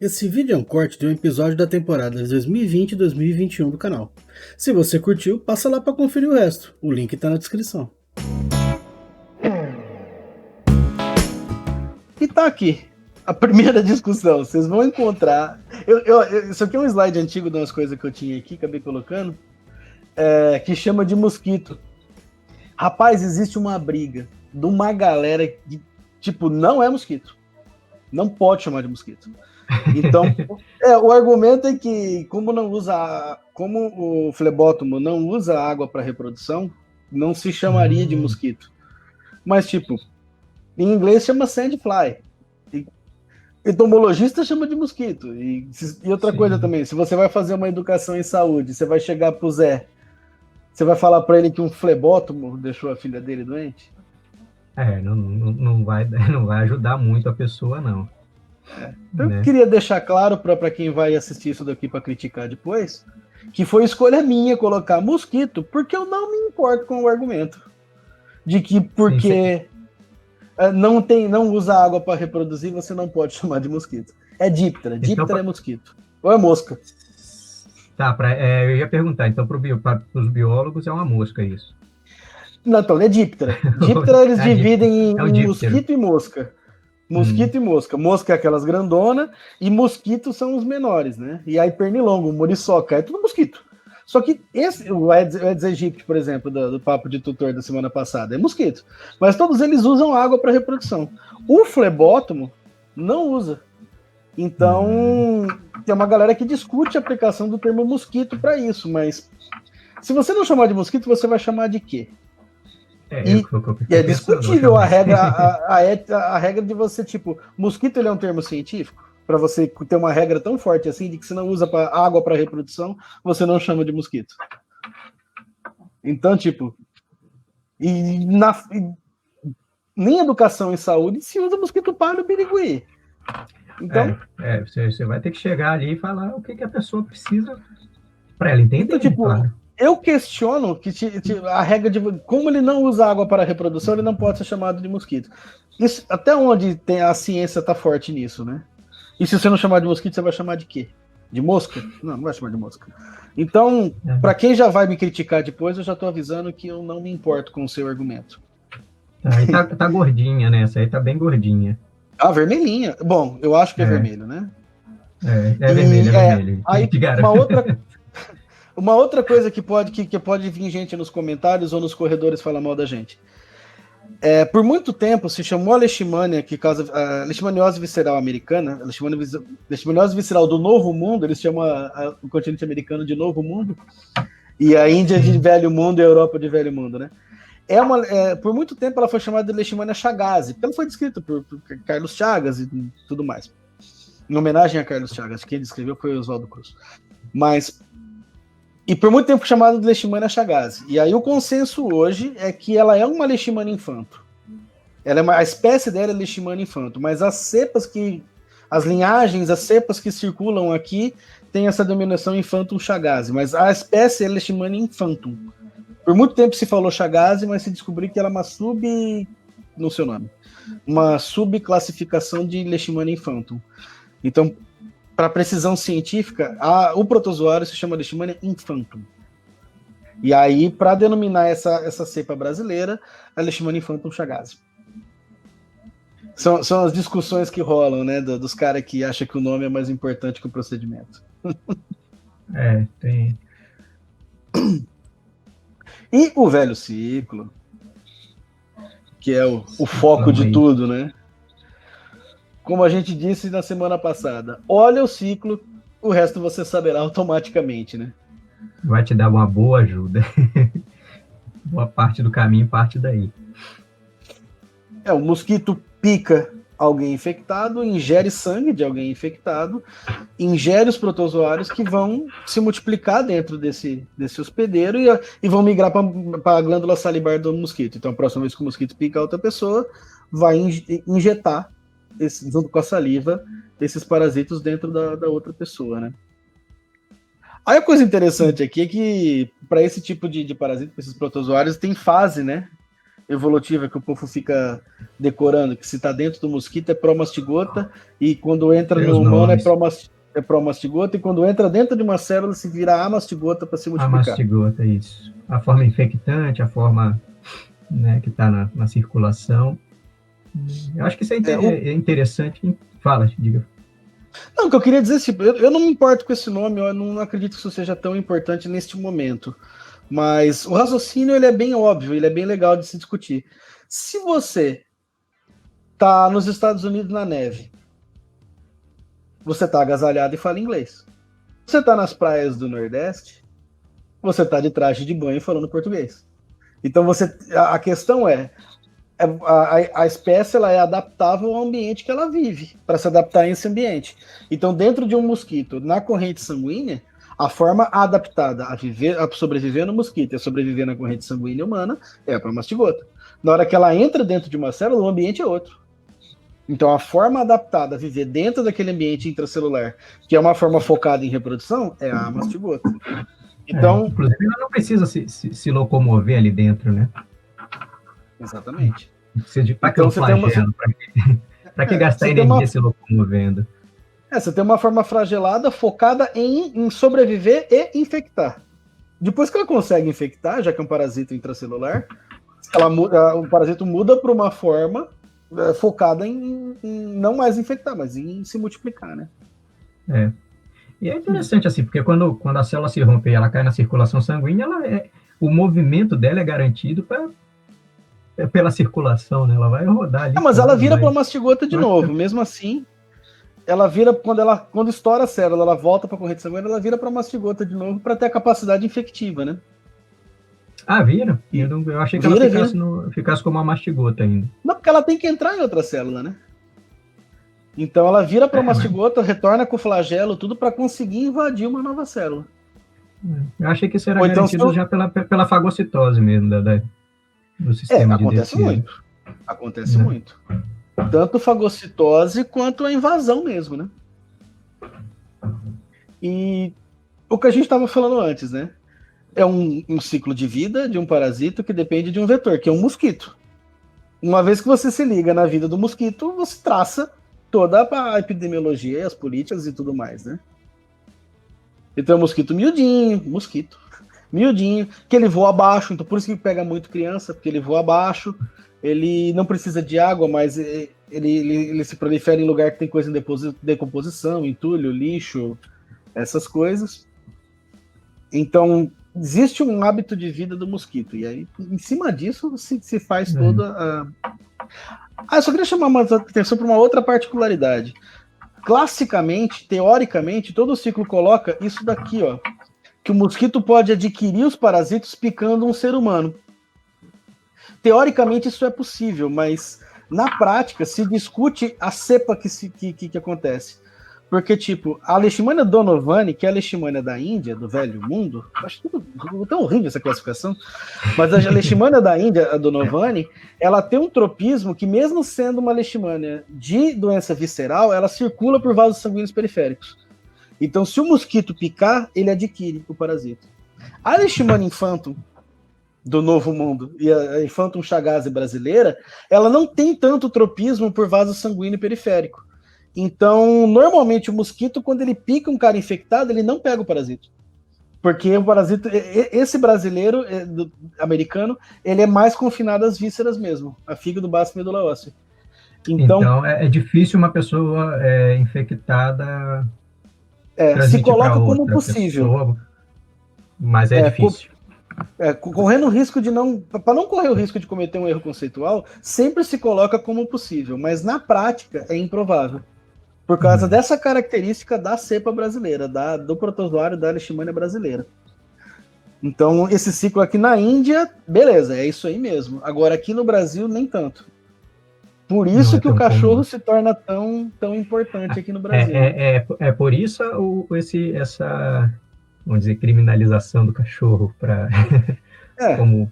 Esse vídeo é um corte de um episódio da temporada de 2020 e 2021 do canal. Se você curtiu, passa lá para conferir o resto. O link está na descrição. E tá aqui a primeira discussão. Vocês vão encontrar. Isso aqui é um slide antigo de umas coisas que eu tinha aqui, acabei colocando, que chama de mosquito. Rapaz, existe uma briga de uma galera que, tipo, não é mosquito. Não pode chamar de mosquito. Então, o argumento é que, como o flebótomo não usa água para reprodução, não se chamaria de mosquito. Mas, tipo, em inglês chama sandfly. Entomologista chama de mosquito. E outra coisa também, se você vai fazer uma educação em saúde, você vai chegar pro Zé, você vai falar para ele que um flebótomo deixou a filha dele doente? Não vai ajudar muito a pessoa, não. Então, eu queria deixar claro para quem vai assistir isso daqui para criticar depois, que foi escolha minha colocar mosquito, porque eu não me importo com o argumento de que porque não usa água para reproduzir, você não pode chamar de mosquito. É díptera. Díptera é mosquito. Ou é mosca. Tá, eu ia perguntar, então para os biólogos é uma mosca isso? Não, então, é díptera. Díptera eles dividem em mosquito e mosca. Mosquito e mosca. Mosca é aquelas grandonas e mosquitos são os menores, né? E aí pernilongo, muriçoca, é tudo mosquito. Só que o Aedes aegypti, por exemplo, do papo de tutor da semana passada, é mosquito. Mas todos eles usam água para reprodução. O flebótomo não usa. Então, tem uma galera que discute a aplicação do termo mosquito para isso, mas se você não chamar de mosquito, você vai chamar de quê? É discutível a regra de você, tipo, mosquito ele é um termo científico? Para você ter uma regra tão forte assim, de que você não usa água para reprodução, você não chama de mosquito. Então, tipo, nem educação em saúde se usa mosquito palha ou birigui. Então, você vai ter que chegar ali e falar o que a pessoa precisa para ela entender. Então, tipo, claro. Eu questiono que a regra de como ele não usa água para a reprodução, ele não pode ser chamado de mosquito. Isso, até onde a ciência está forte nisso, né? E se você não chamar de mosquito, você vai chamar de quê? De mosca? Não vai chamar de mosca. Então, para quem já vai me criticar depois, eu já estou avisando que eu não me importo com o seu argumento. Aí tá gordinha, né? Essa aí tá bem gordinha. Ah, vermelhinha. Bom, eu acho que é vermelho, né? Vermelho, é vermelho. Aí, uma outra coisa que pode vir gente nos comentários ou nos corredores falar mal da gente. Por muito tempo se chamou a leishmania, que causa a leishmaniose visceral americana, a leishmaniose visceral do Novo Mundo, eles chamam o continente americano de Novo Mundo, e a Índia de Velho Mundo e a Europa de Velho Mundo, né? Por muito tempo ela foi chamada de leishmania Chagas, porque ela foi descrita por Carlos Chagas e tudo mais. Em homenagem a Carlos Chagas, quem descreveu foi o Oswaldo Cruz. E por muito tempo chamada de leishmania Chagas. E aí o consenso hoje é que ela é uma leishmania infanto. A espécie dela é leishmania infanto, mas as cepas as cepas que circulam aqui têm essa denominação infantum Chagas, mas a espécie é leishmania infantum. Por muito tempo se falou Chagas, mas se descobriu que ela é não sei o nome, uma subclassificação de leishmania infantum. Então, para precisão científica, o protozoário se chama leishmania infantum. E aí, para denominar essa cepa brasileira, a leishmania infantum Chagas. São as discussões que rolam, né, dos caras que acham que o nome é mais importante que o procedimento. Tem. E o velho ciclo, que é o foco de tudo, né? Como a gente disse na semana passada, olha o ciclo, o resto você saberá automaticamente, né? Vai te dar uma boa ajuda. Boa parte do caminho parte daí. O mosquito pica alguém infectado, ingere sangue de alguém infectado, ingere os protozoários que vão se multiplicar dentro desse hospedeiro e vão migrar para a glândula salivar do mosquito. Então, a próxima vez que o mosquito pica a outra pessoa, vai injetar junto com a saliva, esses parasitos dentro da outra pessoa, né? Aí a coisa interessante aqui é que para esse tipo de parasita, para esses protozoários, tem fase, né? evolutiva que o povo fica decorando, que se está dentro do mosquito é promastigota, e quando entra no humano é promastigota, e quando entra dentro de uma célula se vira amastigota para se multiplicar. Amastigota, isso. A forma infectante, a forma, né, que está na circulação. Eu acho que isso é interessante. Fala, diga. Não, o que eu queria dizer, tipo, eu não me importo com esse nome, eu não acredito que isso seja tão importante neste momento. Mas o raciocínio, ele é bem óbvio, ele é bem legal de se discutir. Se você tá nos Estados Unidos na neve, você tá agasalhado e fala inglês. Você tá nas praias do Nordeste, você tá de traje de banho falando português. Então a questão é, a espécie ela é adaptável ao ambiente que ela vive, para se adaptar a esse ambiente. Então, dentro de um mosquito, na corrente sanguínea, a forma adaptada a sobreviver no mosquito e a sobreviver na corrente sanguínea humana é a promastigota. Na hora que ela entra dentro de uma célula, o ambiente é outro. Então, a forma adaptada a viver dentro daquele ambiente intracelular, que é uma forma focada em reprodução, é a mastigota. Então, inclusive, ela não precisa se locomover ali dentro, né? Exatamente. Para que então, flagelo? Para que gastar energia se locomovendo? Você tem uma forma flagelada focada em sobreviver e infectar. Depois que ela consegue infectar, já que é um parasita intracelular, o parasito muda para uma forma focada em não mais infectar, mas em se multiplicar, né? E é interessante assim, porque quando a célula se rompe e ela cai na circulação sanguínea, o movimento dela é garantido pela circulação, né? Ela vai rodar ali. Mas ela vira promastigota de novo, mesmo assim. Ela vira, quando estoura a célula, ela volta para a corrente sanguínea, ela vira promastigota de novo para ter a capacidade infectiva, né? Ah, vira? Eu achei que ela ficasse como uma mastigota ainda. Não, porque ela tem que entrar em outra célula, né? Então ela vira promastigota, retorna com o flagelo, tudo para conseguir invadir uma nova célula. Eu achei que isso era garantido já pela fagocitose mesmo, do sistema de defesa. Acontece muito. Tanto fagocitose quanto a invasão mesmo, né? E o que a gente estava falando antes, né? É um ciclo de vida de um parasito que depende de um vetor, que é um mosquito. Uma vez que você se liga na vida do mosquito, você traça toda a epidemiologia, as políticas e tudo mais, né? Então é um mosquito miudinho, que ele voa abaixo, então por isso que pega muito criança, porque ele voa abaixo. Ele não precisa de água, mas ele se prolifera em lugar que tem coisa em decomposição, entulho, lixo, essas coisas. Então, existe um hábito de vida do mosquito. E aí, em cima disso, se faz toda a... eu só queria chamar mais atenção para uma outra particularidade. Classicamente, teoricamente, todo o ciclo coloca isso daqui, ó, que o mosquito pode adquirir os parasitos picando um ser humano. Teoricamente isso é possível, mas na prática se discute a cepa que acontece. Porque, tipo, a Leishmania donovani, que é a Leishmania da Índia, do Velho Mundo, acho tão horrível essa classificação, mas a Leishmania da Índia, a donovani, ela tem um tropismo que, mesmo sendo uma Leishmania de doença visceral, ela circula por vasos sanguíneos periféricos. Então, se o mosquito picar, ele adquire o parasito. A Leishmania infantum, do Novo Mundo, e a Infantum Chagas brasileira, ela não tem tanto tropismo por vaso sanguíneo periférico. Então, normalmente o mosquito, quando ele pica um cara infectado, ele não pega o parasito. Porque o parasito, esse brasileiro, americano, ele é mais confinado às vísceras mesmo, a fígado, baço e medula óssea. Então é difícil uma pessoa infectada se coloca como possível. Pessoa, mas é difícil. Correndo o risco de para não correr o risco de cometer um erro conceitual, sempre se coloca como possível, mas na prática é improvável. Por causa dessa característica da cepa brasileira, do protozoário da Leishmania brasileira. Então, esse ciclo aqui na Índia, beleza, é isso aí mesmo. Agora, aqui no Brasil, nem tanto. Por isso que o cachorro se torna tão importante aqui no Brasil. É por isso essa, vamos dizer, criminalização do cachorro para como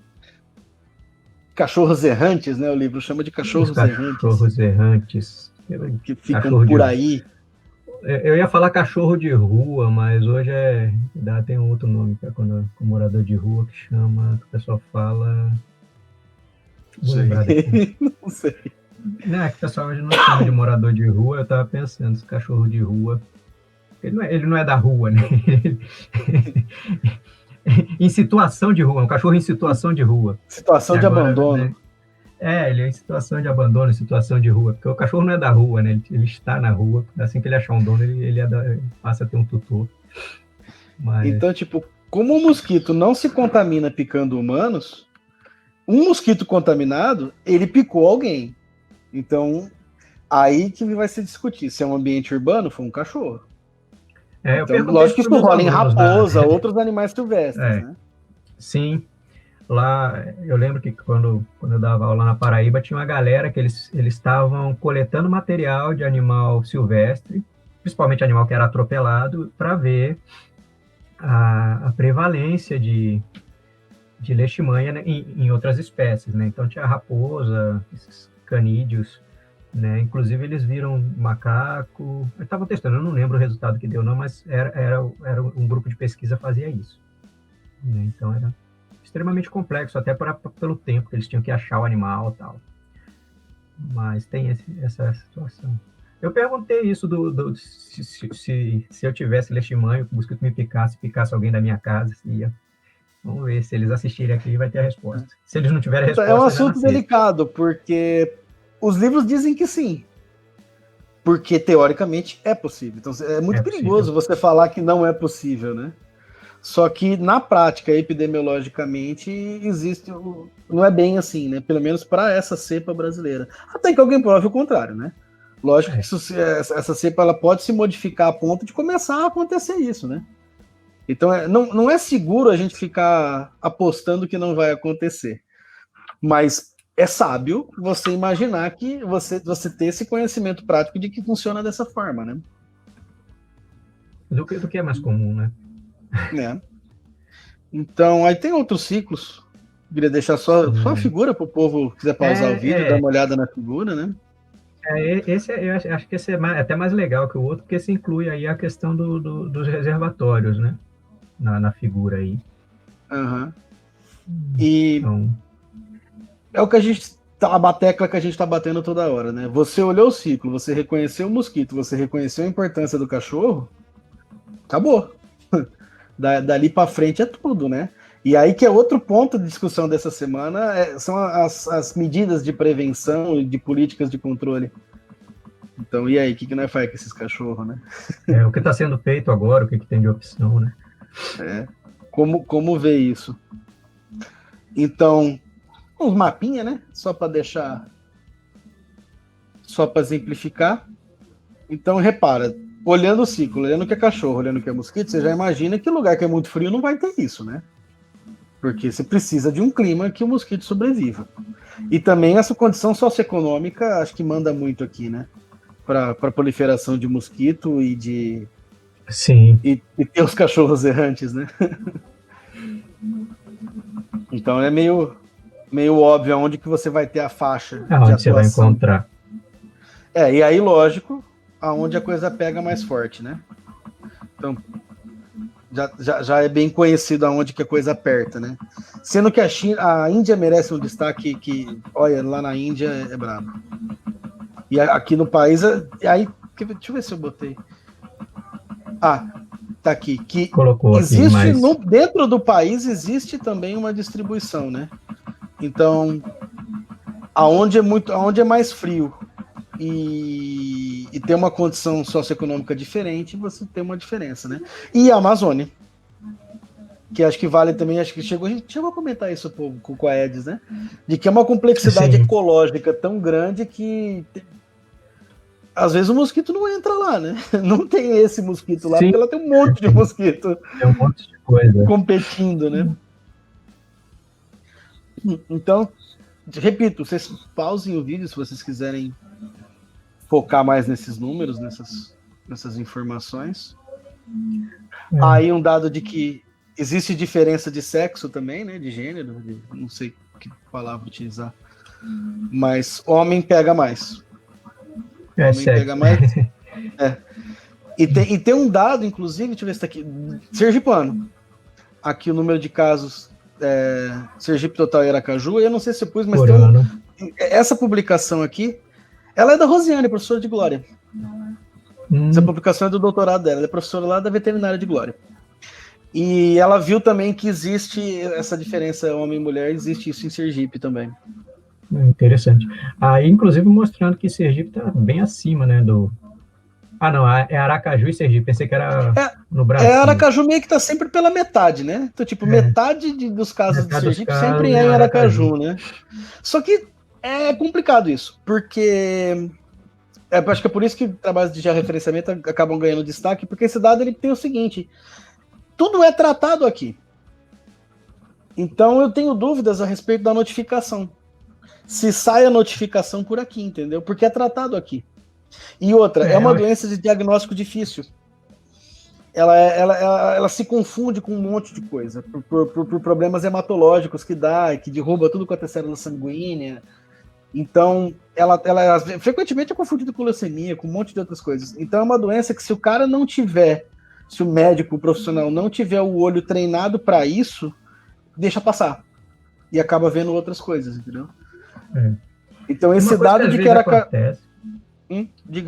cachorros errantes, né? O livro chama de cachorros errantes. Cachorros errantes que ficam por aí. Eu ia falar cachorro de rua, mas hoje tem um outro nome para quando o morador de rua que chama, que o pessoal fala Vou lembrar daqui. Não sei. Não, é que o pessoal hoje não chama de morador de rua, eu tava pensando, esse cachorro de rua. Ele não é da rua, né? Em situação de rua, um cachorro em situação de rua. Situação de abandono. Né, ele é em situação de abandono, em situação de rua, porque o cachorro não é da rua, né? Ele está na rua, assim que ele achar um dono, ele passa a ter um tutor. Mas... Então, tipo, como o mosquito não se contamina picando humanos, um mosquito contaminado, ele picou alguém. Então, aí que vai se discutir se é um ambiente urbano, foi um cachorro. Então, lógico que isso rola em raposa, outros animais silvestres, né? Sim. Lá, eu lembro que quando eu dava aula na Paraíba, tinha uma galera que eles estavam coletando material de animal silvestre, principalmente animal que era atropelado, para ver a prevalência de leishmania em outras espécies, né? Então tinha raposa, esses canídeos, né? Inclusive eles viram macaco, estavam testando, eu não lembro o resultado que deu não, mas era um grupo de pesquisa fazia isso, né? Então era extremamente complexo, até pelo tempo que eles tinham que achar o animal e tal. Mas tem essa situação. Eu perguntei isso se eu tivesse leishmania, o mosquito me picasse alguém da minha casa, se ia. Vamos ver, se eles assistirem aqui, vai ter a resposta. Se eles não tiverem a resposta... É um assunto delicado, porque os livros dizem que sim. Porque, teoricamente, é possível. Então, é muito perigoso você falar que não é possível, né? Só que, na prática, epidemiologicamente, existe... Não é bem assim, né? Pelo menos para essa cepa brasileira. Até que alguém prove o contrário, né? Lógico que essa cepa ela pode se modificar a ponto de começar a acontecer isso, né? Então, não é seguro a gente ficar apostando que não vai acontecer. Mas é sábio você imaginar que você ter esse conhecimento prático de que funciona dessa forma, né? Do que é mais comum, né? Então, aí tem outros ciclos. Queria deixar só a figura para o povo que quiser pausar o vídeo, dar uma olhada na figura, né? Eu acho que esse é até mais legal que o outro, porque esse inclui aí a questão dos reservatórios, né? Na figura aí. Uhum. E então, é o que a tecla que a gente está batendo toda hora, né? Você olhou o ciclo, você reconheceu o mosquito, você reconheceu a importância do cachorro, acabou. Dali para frente é tudo, né? E aí que é outro ponto de discussão dessa semana, são as medidas de prevenção e de políticas de controle. Então, e aí, o que nós faz com esses cachorros, né? O que está sendo feito agora, o que tem de opção, né? Como ver isso? Então, uns mapinha, né? Só para exemplificar. Então, repara, olhando o ciclo, olhando que é cachorro, olhando que é mosquito, você já imagina que lugar que é muito frio não vai ter isso, né? Porque você precisa de um clima que o mosquito sobreviva. E também essa condição socioeconômica, acho que manda muito aqui, né? Para proliferação de mosquito e de... Sim. E ter os cachorros errantes, né? Então é meio óbvio aonde que você vai ter a faixa de atuação. Você vai encontrar. E aí, lógico, aonde a coisa pega mais forte, né? Então, já é bem conhecido aonde que a coisa aperta, né? Sendo que a Índia merece um destaque que, olha, lá na Índia é brabo. E aqui no país, aí, deixa eu ver se eu botei. Tá aqui. Que colocou existe aqui, mas... dentro do país existe também uma distribuição, né? Então, aonde é mais frio e tem uma condição socioeconômica diferente, você tem uma diferença, né? E a Amazônia, que acho que vale também, acho que a gente chegou a comentar isso com a Edis, né? De que é uma complexidade ecológica tão grande que às vezes o mosquito não entra lá, né? Não tem esse mosquito lá, porque ela tem um monte de mosquito. Tem um monte de coisa competindo, né? Então, repito, vocês pausem o vídeo se vocês quiserem focar mais nesses números, nessas informações. Aí um dado de que existe diferença de sexo também, né? De gênero, não sei que palavra utilizar. Mas homem pega mais. Pega mais. E tem um dado, inclusive, deixa eu ver se tá aqui. Sergipano. Aqui o número de casos Sergipe Total e Aracaju, eu não sei se eu pus, mas essa publicação aqui, ela é da Rosiane, professora de Glória. Essa publicação é do doutorado dela, ela é professora lá da veterinária de Glória. E ela viu também que existe essa diferença homem e mulher, existe isso em Sergipe também. Interessante. Aí, inclusive, mostrando que Sergipe está bem acima, né, do... Ah, não, é Aracaju e Sergipe, pensei que era no Brasil. Aracaju meio que está sempre pela metade, né? Então, tipo, metade dos casos de Sergipe sempre é em Aracaju, né? Só que é complicado isso, porque... acho que é por isso que trabalhos de georreferenciamento acabam ganhando destaque, porque esse dado ele tem o seguinte... Tudo é tratado aqui. Então eu tenho dúvidas a respeito da notificação. Se sai a notificação por aqui, entendeu? Porque é tratado aqui. E outra, é uma doença de diagnóstico difícil. Ela se confunde com um monte de coisa. Por problemas hematológicos que dá, que derruba tudo quanto é célula sanguínea. Então, ela frequentemente é confundida com leucemia, com um monte de outras coisas. Então é uma doença que se o cara não tiver... Se o médico, o profissional, não tiver o olho treinado para isso, deixa passar. E acaba vendo outras coisas, entendeu? Então, esse dado de que era... acontece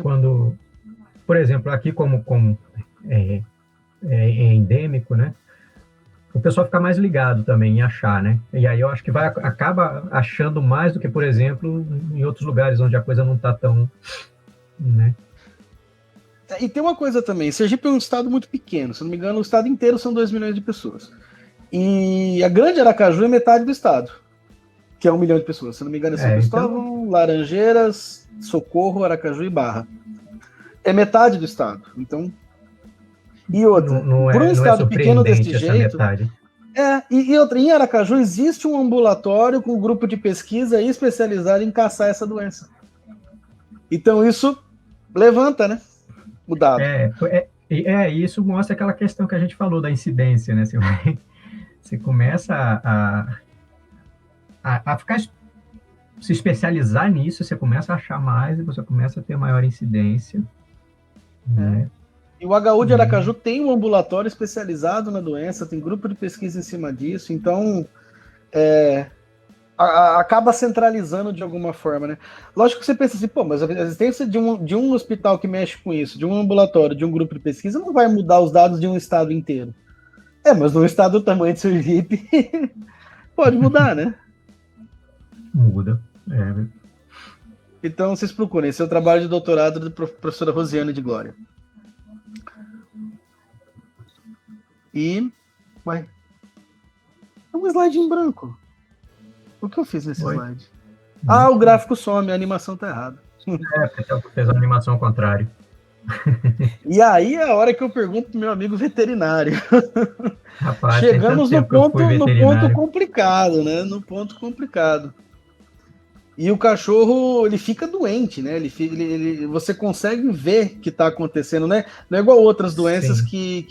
quando, por exemplo, aqui como é endêmico, né? O pessoal fica mais ligado também em achar, né? E aí eu acho que acaba achando mais do que, por exemplo, em outros lugares onde a coisa não está tão... né? E tem uma coisa também, Sergipe é um estado muito pequeno, se não me engano, o estado inteiro são 2 milhões de pessoas. E a Grande Aracaju é metade do estado, que é 1 milhão de pessoas. Se não me engano, é São Cristóvão, Laranjeiras, Socorro, Aracaju e Barra. É metade do estado. Então. E outra, por um estado pequeno desse jeito. E outra, em Aracaju existe um ambulatório com um grupo de pesquisa especializado em caçar essa doença. Então isso levanta, né? O dado. Isso mostra aquela questão que a gente falou da incidência, né? Você começa a ficar, se especializar nisso, você começa a achar mais e você começa a ter maior incidência. Né? E o HU de Aracaju tem um ambulatório especializado na doença, tem grupo de pesquisa em cima disso, então acaba centralizando de alguma forma, né? Lógico que você pensa assim, mas a existência de um hospital que mexe com isso, de um ambulatório, de um grupo de pesquisa, não vai mudar os dados de um estado inteiro. Mas num estado do tamanho de Sergipe, pode mudar, né? Muda. Então vocês procurem, esse é o trabalho de doutorado da professora Rosiane de Glória. E... Ué, é um slide em branco. O que eu fiz nesse slide? O gráfico some, a animação tá errada. Porque fez a animação ao contrário. E aí é a hora que eu pergunto pro meu amigo veterinário. Rapaz, chegamos no ponto complicado, né? No ponto complicado. E o cachorro, ele fica doente, né? Você consegue ver que tá acontecendo, né? Não é igual outras doenças que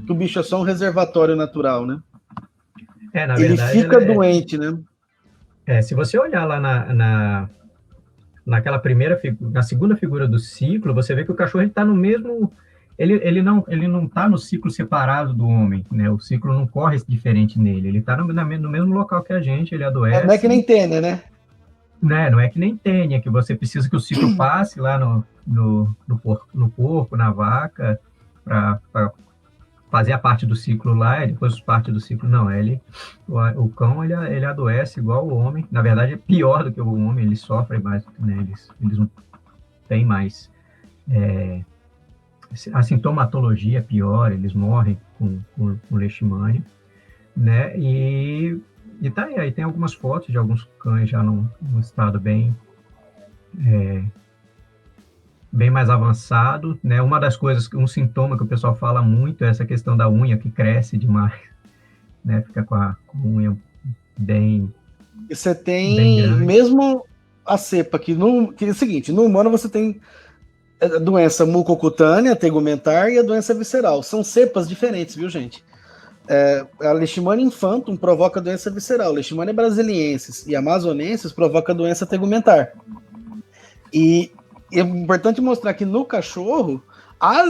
o bicho é só um reservatório natural, né? Na ele verdade, fica doente, né? Se você olhar lá naquela na segunda figura do ciclo, você vê que o cachorro está no mesmo... Ele não está no ciclo separado do homem, né? O ciclo não corre diferente nele. Ele está no mesmo local que a gente, ele adoece. Não é que nem tênia, né? Não é que nem tênia, que você precisa que o ciclo passe lá no porco, na vaca, para fazer a parte do ciclo lá, e depois parte do ciclo. Não, o cão ele adoece igual o homem. Na verdade, é pior do que o homem, eles sofrem mais, né? Eles não têm mais... a sintomatologia é pior, eles morrem com leishmania, né? E tá aí tem algumas fotos de alguns cães já num estado bem mais avançado, né? Uma das coisas, um sintoma que o pessoal fala muito é essa questão da unha que cresce demais, né? Fica com a unha bem... E você tem mesmo a cepa, que é o seguinte, no humano você tem a doença mucocutânea, tegumentar e a doença visceral. São cepas diferentes, viu, gente? A Leishmania infantum provoca doença visceral, Leishmania brasiliensis e amazonensis provoca doença tegumentar. E é importante mostrar que no cachorro, a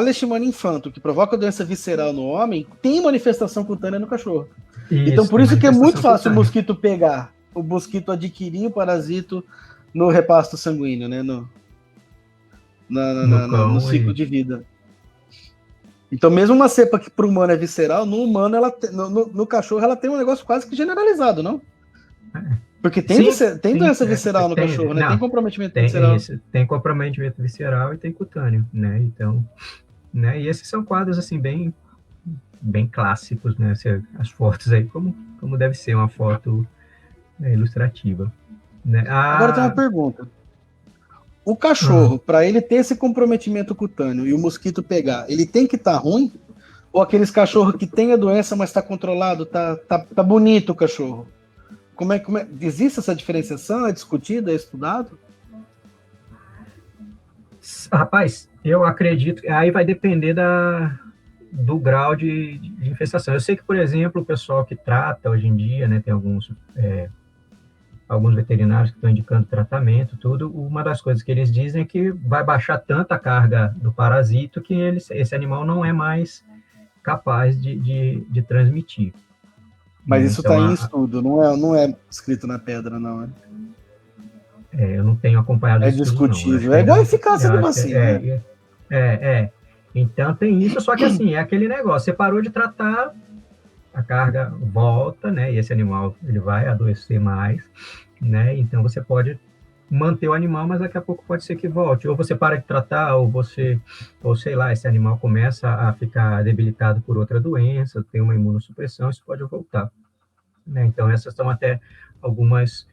Leishmania infantum, que provoca doença visceral no homem, tem manifestação cutânea no cachorro. Então, por isso que é muito fácil o mosquito pegar, o mosquito adquirir o parasito no repasto sanguíneo, né? No ciclo de vida. Então, mesmo uma cepa que para o humano é visceral, no humano, no cachorro, ela tem um negócio quase que generalizado, não? Porque tem doença visceral no cachorro, né? Tem comprometimento visceral. Tem comprometimento visceral e tem cutâneo, né? Então, né? E esses são quadros, assim, bem clássicos, né? As fotos aí, como deve ser uma foto, né, ilustrativa. Né? Agora tem uma pergunta. O cachorro, para ele ter esse comprometimento cutâneo e o mosquito pegar, ele tem que estar ruim? Ou aqueles cachorros que tem a doença, mas está controlado, tá bonito o cachorro? Como é? Existe essa diferenciação? É discutido? É estudado? Rapaz, eu acredito que aí vai depender do grau de infestação. Eu sei que, por exemplo, o pessoal que trata hoje em dia, né, tem alguns veterinários que estão indicando tratamento, tudo, uma das coisas que eles dizem é que vai baixar tanta carga do parasito que esse animal não é mais capaz de transmitir. Mas isso está em estudo, não é escrito na pedra, não, né? Eu não tenho acompanhado isso. É discutível. É igual a eficácia de vacina, né? Então tem isso, só que assim, é aquele negócio, você parou de tratar, a carga volta, né? E esse animal ele vai adoecer mais, né? Então você pode manter o animal, mas daqui a pouco pode ser que volte. Ou você para de tratar, ou sei lá, esse animal começa a ficar debilitado por outra doença, tem uma imunossupressão, isso pode voltar. Né? Então essas são até algumas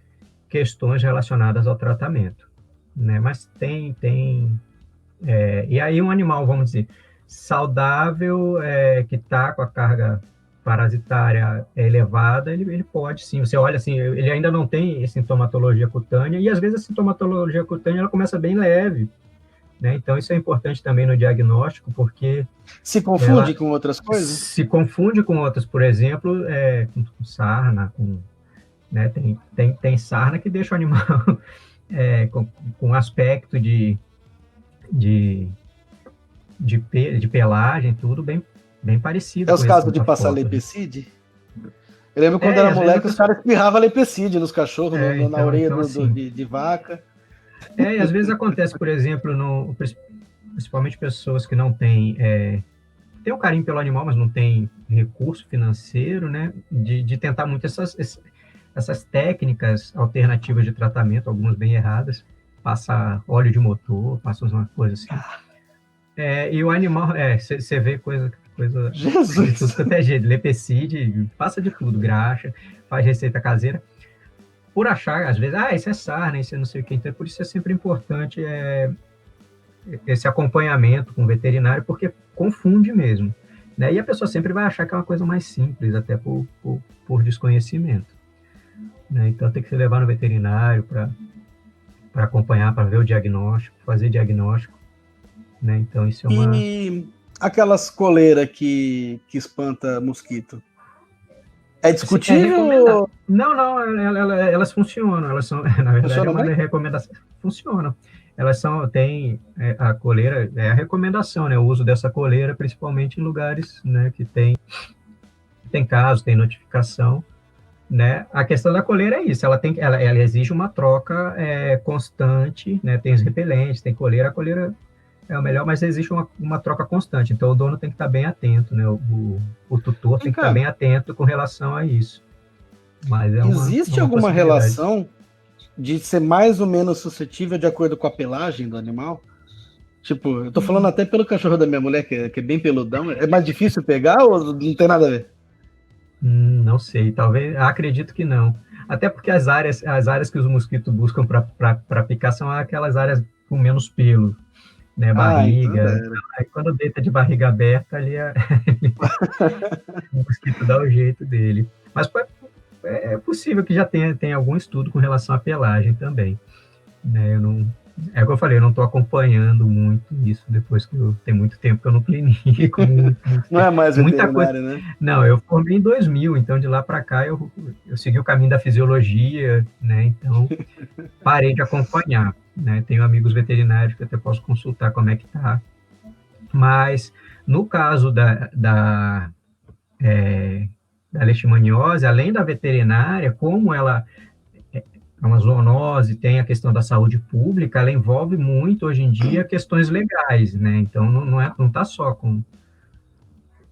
questões relacionadas ao tratamento, né? Mas e aí um animal, vamos dizer, saudável, que está com a carga parasitária elevada, ele pode sim, você olha assim, ele ainda não tem sintomatologia cutânea, e às vezes a sintomatologia cutânea ela começa bem leve, né? Então isso é importante também no diagnóstico, porque se confunde com outras coisas? Se confunde com outras, por exemplo, com sarna, né? Tem sarna que deixa o animal com aspecto de pelagem, tudo bem parecido. É os casos de passar lepecide? Eu lembro quando era moleque, os caras espirravam lepecide nos cachorros, na orelha assim, de vaca. E às vezes acontece, por exemplo, principalmente pessoas que não têm um carinho pelo animal, mas não tem recurso financeiro, né, de tentar muito essas técnicas alternativas de tratamento, algumas bem erradas, passa óleo de motor, passa uma coisa assim. E o animal, você vê coisa Jesus. de tudo quanto é jeito, lepecide, passa de tudo, graxa, faz receita caseira, por achar, às vezes, isso é sarna, isso é não sei o que, então por isso é sempre importante esse acompanhamento com o veterinário, porque confunde mesmo, né? E a pessoa sempre vai achar que é uma coisa mais simples, até por desconhecimento, né? Então tem que se levar no veterinário para acompanhar, para ver o diagnóstico, fazer diagnóstico, né? Então isso é uma... E aquelas coleiras que espanta mosquito? É discutível? Não, elas funcionam, elas são, na verdade, é uma recomendação, funcionam. Elas tem a coleira, é a recomendação, né? O uso dessa coleira, principalmente em lugares, né, que tem caso, tem notificação, né? A questão da coleira é isso, ela exige uma troca constante, né? Tem os repelentes, tem coleira, a coleira é o melhor, mas existe uma troca constante, então o dono tem que estar bem atento, né? O tutor tem que estar bem atento com relação a isso. Mas existe alguma relação de ser mais ou menos suscetível de acordo com a pelagem do animal? Tipo, eu tô falando até pelo cachorro da minha mulher, que é bem peludão, é mais difícil pegar ou não tem nada a ver? Não sei, talvez, acredito que não. Até porque as áreas que os mosquitos buscam para picar são aquelas áreas com menos pelo, né, barriga. Então, aí quando deita de barriga aberta, ali o mosquito dá o jeito dele. Mas é possível que já tenha algum estudo com relação à pelagem também, né? É o que eu falei, eu não estou acompanhando muito isso depois que tem muito tempo que eu não clinico. Não é mais veterinário, né? Não, eu formei em 2000, então de lá para cá eu segui o caminho da fisiologia, né? Então parei de acompanhar, né? Tenho amigos veterinários que até posso consultar como é que tá. Mas no caso da leishmaniose, além da veterinária, como ela é uma zoonose, tem a questão da saúde pública, ela envolve muito, hoje em dia, questões legais, né? Então, não está só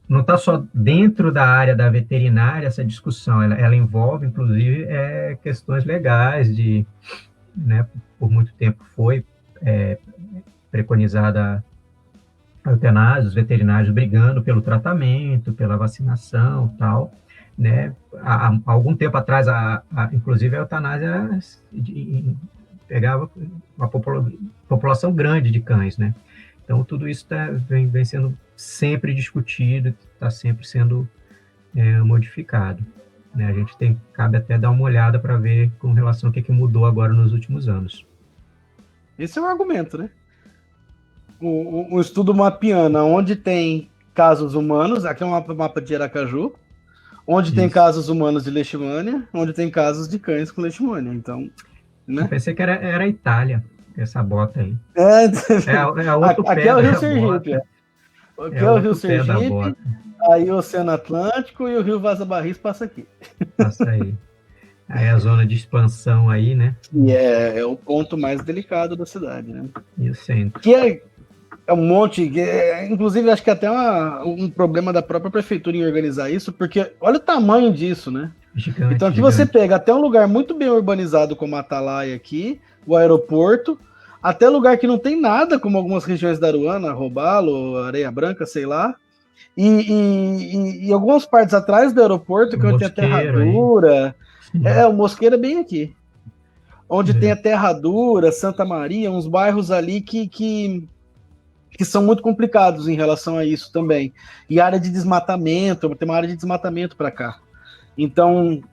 não está só dentro da área da veterinária essa discussão, ela envolve, inclusive, questões legais né, por muito tempo foi preconizada a eutanásia, os veterinários brigando pelo tratamento, pela vacinação, tal, né? Há algum tempo atrás, inclusive a eutanásia pegava uma população grande de cães, né? Então, tudo isso vem sendo sempre discutido, está sempre sendo modificado. Né? A gente cabe até dar uma olhada para ver com relação ao que mudou agora nos últimos anos. Esse é o argumento, né? Um estudo mapeando onde tem casos humanos, aqui é um mapa de Aracaju, onde tem casos humanos de leishmania, onde tem casos de cães com leishmania. Então, né? Eu pensei que era a Itália, essa bota aí. Aqui é o Rio Sergipe. Aqui é o Rio Sergipe, aí o Oceano Atlântico e o Rio Vaza Barris passa aqui. Passa aí. Aí a zona de expansão aí, né? E é o ponto mais delicado da cidade, né? E o centro. Que é um monte, inclusive acho que até um problema da própria prefeitura em organizar isso, porque olha o tamanho disso, né? Gigante, então aqui você pega até um lugar muito bem urbanizado como a Atalaia aqui, o aeroporto, até lugar que não tem nada, como algumas regiões da Aruana, Robalo, Areia Branca, sei lá, e algumas partes atrás do aeroporto, que onde tem a Terradura, o Mosqueiro é bem aqui, onde tem a Terradura, Santa Maria, uns bairros ali que são muito complicados em relação a isso também. E área de desmatamento, tem uma área de desmatamento para cá. Então,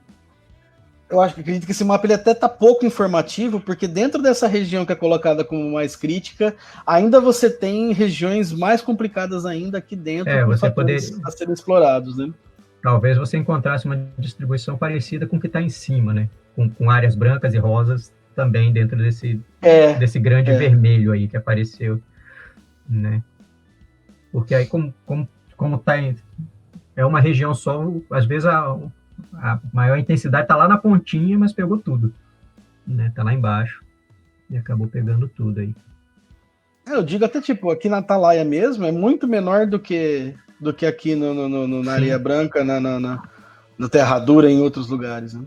eu acredito que esse mapa ele até está pouco informativo, porque dentro dessa região que é colocada como mais crítica, ainda você tem regiões mais complicadas ainda aqui dentro, com fatores a serem explorados, né? Talvez você encontrasse uma distribuição parecida com o que está em cima, né? Com áreas brancas e rosas também dentro desse grande vermelho aí que apareceu. Né? Porque aí como tá é uma região só, às vezes a maior intensidade tá lá na pontinha, mas pegou tudo, né? Tá lá embaixo e acabou pegando tudo aí. Eu digo até tipo, aqui na Atalaia mesmo, é muito menor do que aqui na Areia Branca, na Terradura, em outros lugares, né?